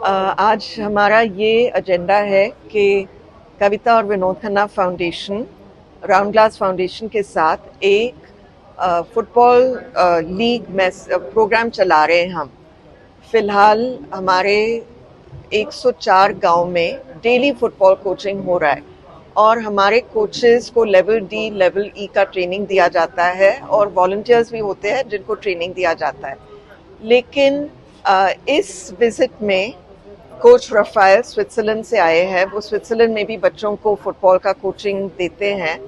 आज हमारा ये एजेंडा है कि कविता और Vinod Khanna foundation, round glass foundation के साथ एक फुटबॉल लीग में प्रोग्राम चला रहे हैं हम। फिलहाल हमारे 104 गांव में डेली फुटबॉल कोचिंग हो रहा है और हमारे कोचेस को लेवल डी लेवल ई का ट्रेनिंग दिया जाता है और वॉलंटियर्स भी होते हैं जिनको ट्रेनिंग दिया जाता है। लेकिन इस विजिट में कोच रफायल स्विट्जरलैंड से आए हैं। वो स्विट्जरलैंड में भी बच्चों को फुटबॉल का कोचिंग देते हैं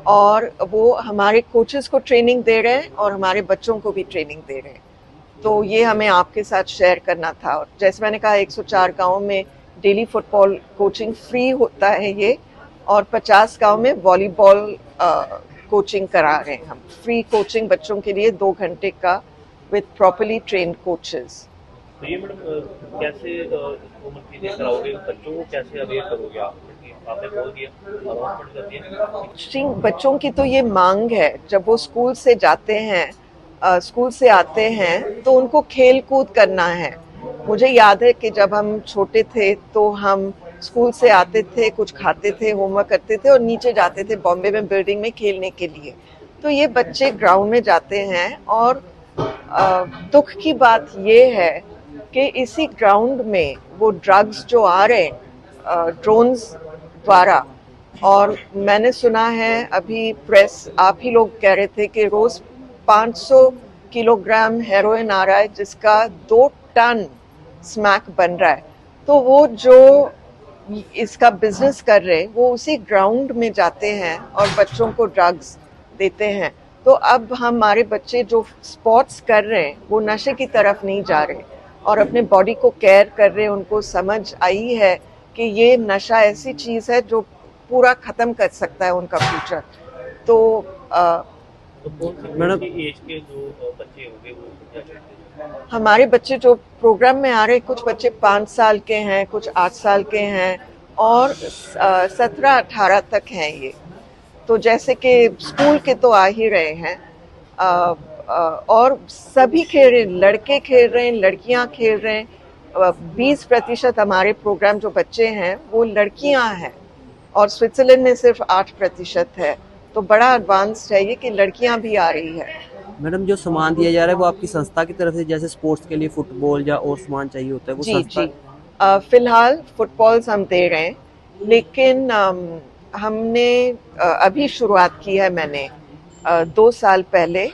और वो हमारे कोचेस को ट्रेनिंग दे रहे हैं और हमारे बच्चों को भी ट्रेनिंग दे रहे हैं। तो ये हमें आपके साथ शेयर करना था। और जैसे मैंने कहा 104 गाँव में डेली फुटबॉल कोचिंग फ्री होता है ये, और 50 गाँव में वॉलीबॉल कोचिंग करा रहे हैं हम। फ्री कोचिंग बच्चों के लिए 2 घंटे का विद प्रॉपर्ली ट्रेन्ड कोचेस। तो ये मैडम कैसे उम्र की कराओगे, बच्चों को कैसे अवेयर करोगे आप? आपने बोल दिया अनाउंसमेंट कर दिया। बच्चों की तो ये मांग है, जब वो स्कूल से जाते हैं, स्कूल से आते हैं तो उनको खेल कूद करना है। मुझे याद है कि जब हम छोटे थे तो हम स्कूल से आते थे, कुछ खाते थे, होमवर्क करते थे और नीचे जाते थे बॉम्बे में बिल्डिंग में खेलने के लिए। तो ये बच्चे ग्राउंड में जाते हैं और दुख की बात ये है कि इसी ग्राउंड में वो ड्रग्स जो आ रहे हैं ड्रोन्स द्वारा, और मैंने सुना है अभी प्रेस आप ही लोग कह रहे थे कि रोज 500 किलोग्राम हेरोइन आ रहा है जिसका 2 टन स्मैक बन रहा है। तो वो जो इसका बिजनेस कर रहे वो उसी ग्राउंड में जाते हैं और बच्चों को ड्रग्स देते हैं। तो अब हमारे बच्चे जो स्पोर्ट्स कर रहे हैं वो नशे की तरफ नहीं जा रहे और अपने बॉडी को केयर कर रहे हैं। उनको समझ आई है कि ये नशा ऐसी चीज़ है जो पूरा ख़त्म कर सकता है उनका फ्यूचर। तो मैडम एज के जो बच्चे होंगे वो क्या चाहते हैं? हमारे बच्चे जो प्रोग्राम में आ रहे हैं, कुछ बच्चे 5 साल के हैं, कुछ 8 साल के हैं और 17-18 तक हैं ये। तो जैसे कि स्कूल के तो आ ही रहे हैं और सभी खेल रहे हैं, लड़के खेल रहे हैं, लड़कियां खेल रहे हैं। 20% हमारे प्रोग्राम जो बच्चे हैं वो लड़कियां हैं और स्विट्जरलैंड में सिर्फ 8% है। तो बड़ा एडवांस्ड है ये कि लड़कियां भी आ रही है। मैडम जो सामान दिया जा रहा है वो आपकी संस्था की तरफ से, जैसे स्पोर्ट्स के लिए फुटबॉल या और सामान चाहिए होता है वो जी संस्था? जी, फिलहाल फुटबॉल्स हम दे रहे हैं, लेकिन हमने अभी शुरुआत की है मैंने 2 साल पहले।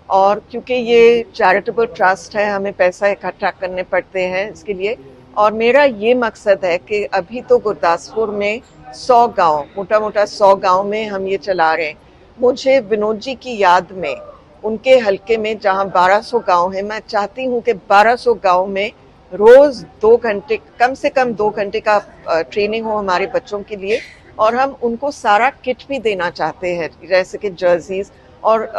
और क्योंकि ये चैरिटेबल ट्रस्ट है, हमें पैसा इकट्ठा करने पड़ते हैं इसके लिए। और मेरा ये मकसद है कि अभी तो गुरदासपुर में 100 गांव, मोटा मोटा 100 गांव में हम ये चला रहे हैं। मुझे विनोद जी की याद में उनके हलके में जहां 1200 गांव है, मैं चाहती हूं कि 1200 गांव में रोज 2 घंटे, कम से कम 2 घंटे का ट्रेनिंग हो हमारे बच्चों के लिए। और हम उनको सारा किट भी देना चाहते हैं, जैसे कि जर्सीज और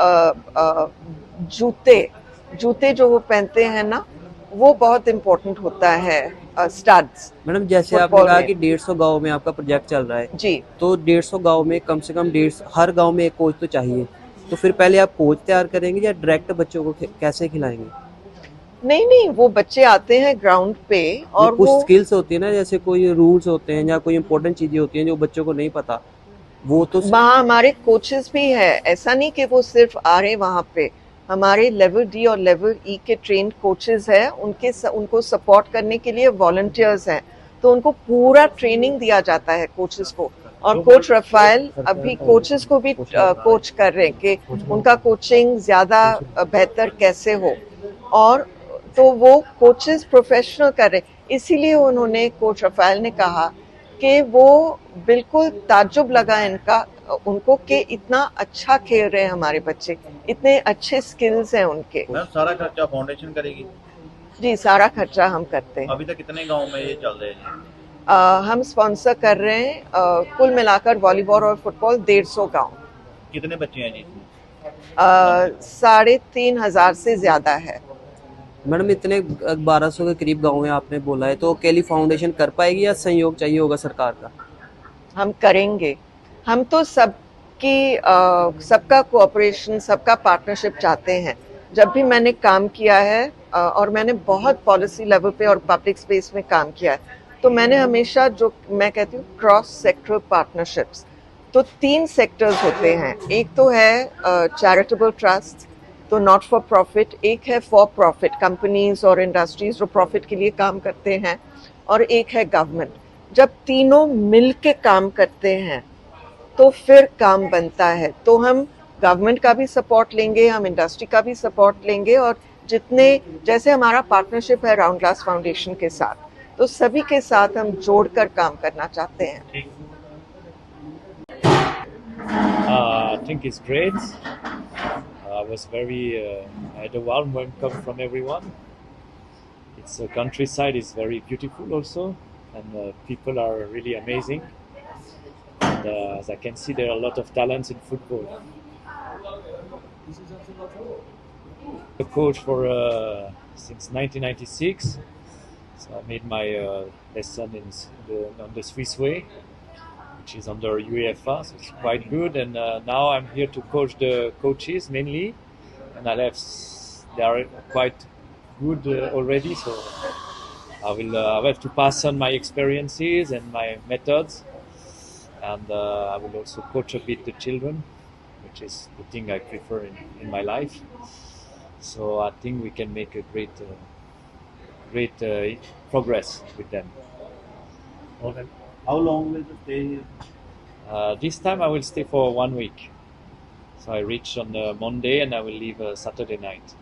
जूते जो वो पहनते हैं ना, वो बहुत इम्पोर्टेंट होता है, स्टड्स। मैडम जैसे आपने कहा कि 150 गांव में आपका प्रोजेक्ट चल रहा है जी, तो 150 गांव में कम से कम 150 हर गांव में एक कोच तो चाहिए। तो फिर पहले आप कोच तैयार करेंगे या डायरेक्ट बच्चों को कैसे खिलाएंगे? नहीं, वो बच्चे आते हैं ग्राउंड पे और कुछ वो स्किल्स होती है ना, जैसे कोई रूल्स होते हैं या कोई इंपॉर्टेंट चीजें होती हैं जो बच्चों को नहीं पता, वो तो वहाँ हमारे कोचेस भी है। ऐसा नहीं कि वो सिर्फ आ रहे वहाँ पे, हमारे लेवल डी और लेवल ई के ट्रेन्ड कोचेस हैं, उनको सपोर्ट करने के लिए वॉलंटियर्स हैं। तो उनको पूरा ट्रेनिंग दिया जाता है कोचेस को। और कोच रफायल अभी कोचेस को भी कोच कर रहे हैं कि उनका कोचिंग ज़्यादा बेहतर कैसे हो। और तो वो कोचेस प्रोफेशनल कर रहे हैं। इसीलिए उन्होंने, कोच रफायल ने कहा कि वो बिल्कुल ताज्जुब लगा उनको कि इतना अच्छा खेल रहे हैं हमारे बच्चे, इतने अच्छे स्किल्स हैं उनके। मैम सारा खर्चा फाउंडेशन करेगी? जी, सारा खर्चा हम करते हैं। अभी तक कितने गांव में ये चल रहे हैं? हम स्पॉन्सर कर रहे हैं कुल मिलाकर वॉलीबॉल और फुटबॉल 150 गांव। कितने बच्चे हैं जी? 3,500 से ज्यादा है। मैडम इतने 1200 के करीब गाँव है आपने बोला है, तो अकेली फाउंडेशन कर पाएगी या सहयोग चाहिए होगा सरकार का? हम करेंगे। हम तो सबका कोऑपरेशन, सबका पार्टनरशिप चाहते हैं। जब भी मैंने काम किया है और मैंने बहुत पॉलिसी लेवल पे और पब्लिक स्पेस में काम किया है, तो मैंने हमेशा जो मैं कहती हूँ क्रॉस सेक्टरल पार्टनरशिप्स, तो 3 सेक्टर्स होते हैं। एक तो है चैरिटेबल ट्रस्ट, तो नॉट फॉर प्रॉफिट, एक है फॉर प्रॉफिट कंपनीज और इंडस्ट्रीज जो प्रॉफिट के लिए काम करते हैं, और एक है गवर्नमेंट। जब तीनों मिल के काम करते हैं तो फिर काम बनता है। तो हम गवर्नमेंट का भी सपोर्ट लेंगे, हम इंडस्ट्री का भी सपोर्ट लेंगे, और जितने जैसे हमारा पार्टनरशिप है राउंड ग्लास फाउंडेशन के साथ, तो सभी के साथ हम जोड़कर काम करना चाहते हैं। ठीक I think it's great. I was I had a warm welcome from everyone. Its countryside is very beautiful also, and people are really amazing. And as I can see, there are a lot of talents in football. The coach for since 1996, so I made my lesson on the Swiss way, which is under UEFA, so it's quite good. And now I'm here to coach the coaches mainly, and they are quite good already. So I will have to pass on my experiences and my methods, and I will also coach a bit the children, which is the thing I prefer in my life. So I think we can make a great progress with them. Okay. How long will you stay here? This time I will stay for 1 week. So I reach on Monday and I will leave Saturday night.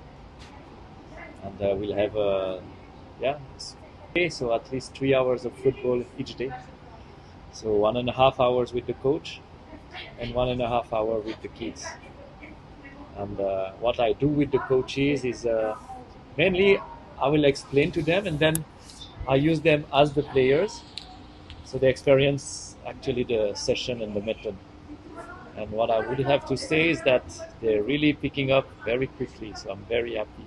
And we'll have so at least 3 hours of football each day. So 1.5 hours with the coach and 1.5 hour with the kids. And what I do with the coaches is mainly I will explain to them, and then I use them as the players. So they experience actually the session and the method. And what I would have to say is that they're really picking up very quickly. So I'm very happy